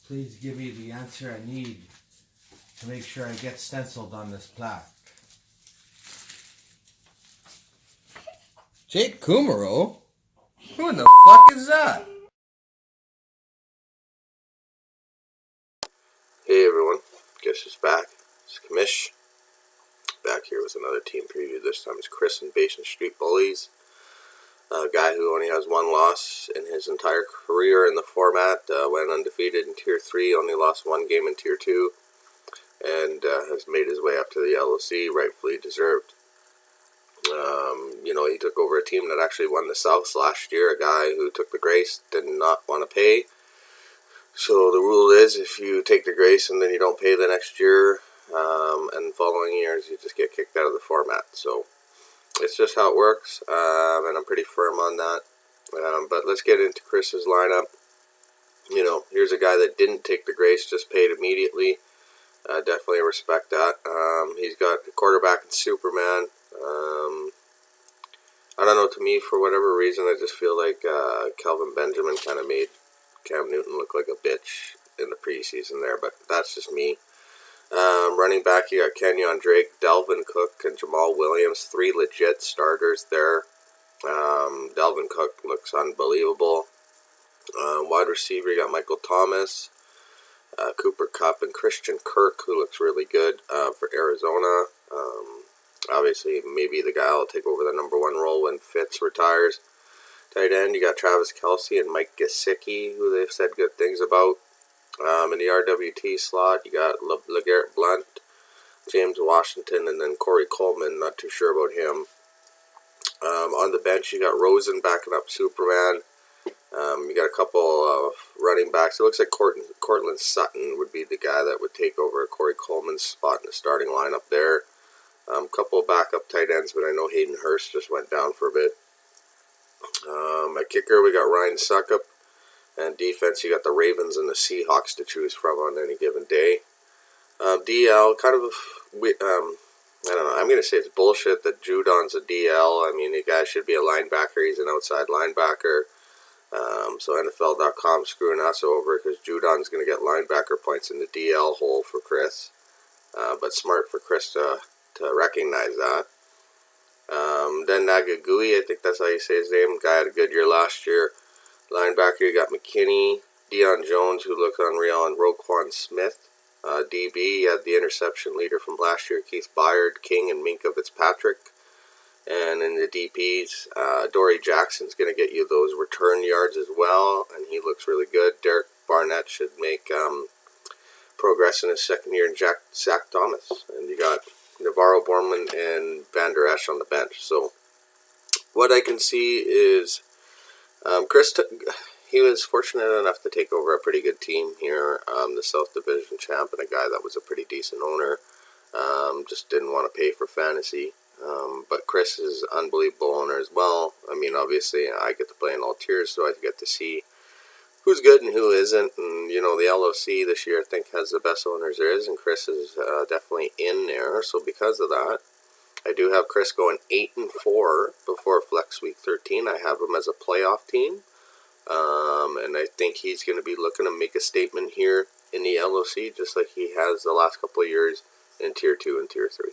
Please give me the answer I need to make sure I get stenciled on this plaque. Jake Kumaro? Who in the fuck is that? Hey everyone, guess who's back? It's Kamish. Back here with another team preview. This time it's Chris and Basin Street Bullies. A guy who only has one loss in his entire career in the format. Went undefeated in Tier 3, only lost one game in Tier 2. And has made his way up to the LOC, rightfully deserved. He took over a team that actually won the South last year. A guy who took the Grace did not want to pay. So the rule is if you take the Grace and then you don't pay the next year and following years, you just get kicked out of the format. So it's just how it works, and I'm pretty firm on that. But let's get into Chris's lineup. Here's a guy that didn't take the Grace, just paid immediately. Definitely respect that. He's got a quarterback and Superman. I don't know, to me, for whatever reason, I just feel like Kelvin Benjamin kind of made Cam Newton look like a bitch in the preseason there, but that's just me. Running back, you got Kenyon Drake, Delvin Cook, and Jamal Williams. 3 legit starters there. Delvin Cook looks unbelievable. Wide receiver, you got Michael Thomas, Cooper Kupp, and Christian Kirk, who looks really good for Arizona. Obviously, maybe the guy will take over the number 1 role when Fitz retires. Tight end, you got Travis Kelce and Mike Gesicki, who they've said good things about. In the RWT slot, you got LeGarrette Blount, James Washington, and then Corey Coleman. Not too sure about him. On the bench, you got Rosen backing up Superman. You got a couple of running backs. It looks like Cortland Sutton would be the guy that would take over Corey Coleman's spot in the starting lineup there. Couple of backup tight ends, but I know Hayden Hurst just went down for a bit. At kicker, we got Ryan Suckup. And defense, you got the Ravens and the Seahawks to choose from on any given day. DL, kind of, I don't know, I'm going to say it's bullshit that Judon's a DL. I mean, the guy should be a linebacker. He's an outside linebacker. So NFL.com screwing us over because Judon's going to get linebacker points in the DL hole for Chris. But smart for Chris to recognize that. Then Nagagui, I think that's how you say his name. Guy had a good year last year. Linebacker, you got McKinney, Deion Jones, who looked unreal, and Roquan Smith. DB, you had the interception leader from last year, Keith Byard, King, and Minka Fitzpatrick. And in the DPs, Dory Jackson's going to get you those return yards as well, and he looks really good. Derek Barnett should make progress in his second year, and Zach Thomas. And you got Navarro Borman and Van Der Esch on the bench. So what I can see is Chris, he was fortunate enough to take over a pretty good team here, the South Division champ, and a guy that was a pretty decent owner. Just didn't want to pay for fantasy. But Chris is an unbelievable owner as well. I mean, obviously, I get to play in all tiers, so I get to see who's good and who isn't. And, you know, the LOC this year, I think, has the best owners there is, and Chris is definitely in there. So because of that, I do have Chris going 8-4 before Flex Week 13. I have him as a playoff team. And I think he's going to be looking to make a statement here in the LOC, just like he has the last couple of years in Tier 2 and Tier 3.